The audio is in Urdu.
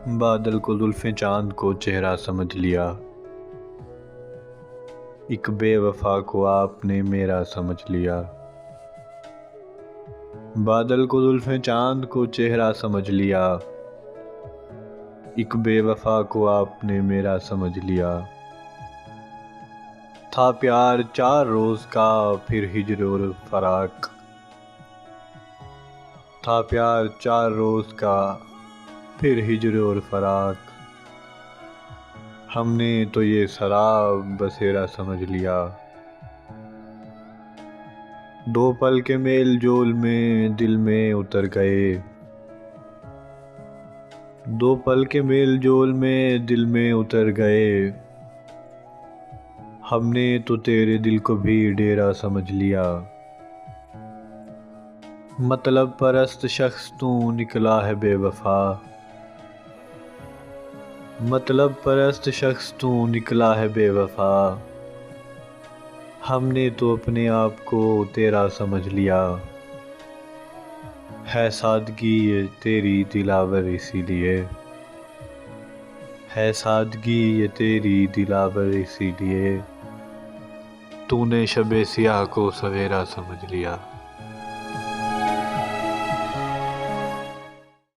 بادل کو زلفیں چاند کو چہرہ سمجھ لیا، ایک بے وفا کو آپ نے میرا سمجھ لیا۔ بادل کو زلفیں چاند کو چہرہ سمجھ لیا، ایک بے وفا کو آپ نے میرا سمجھ لیا۔ تھا پیار 4 روز کا پھر ہجر اور فراق، تھا پیار 4 روز کا پھر ہجر اور فراق، ہم نے تو یہ سراب بسیرا سمجھ لیا۔ 2 پل کے میل جول میں دل میں اتر گئے، 2 پل کے میل جول میں دل میں اتر گئے، ہم نے تو تیرے دل کو بھی ڈیرا سمجھ لیا۔ مطلب پرست شخص تو نکلا ہے بے وفا، مطلب پرست شخص تو نکلا ہے بے وفا، ہم نے تو اپنے آپ کو تیرا سمجھ لیا۔ ہے سادگی یہ تیری دلاور اسی لیے، ہے سادگی یہ تیری دلاور اسی لیے، تو نے شب سیاہ کو سویرا سمجھ لیا۔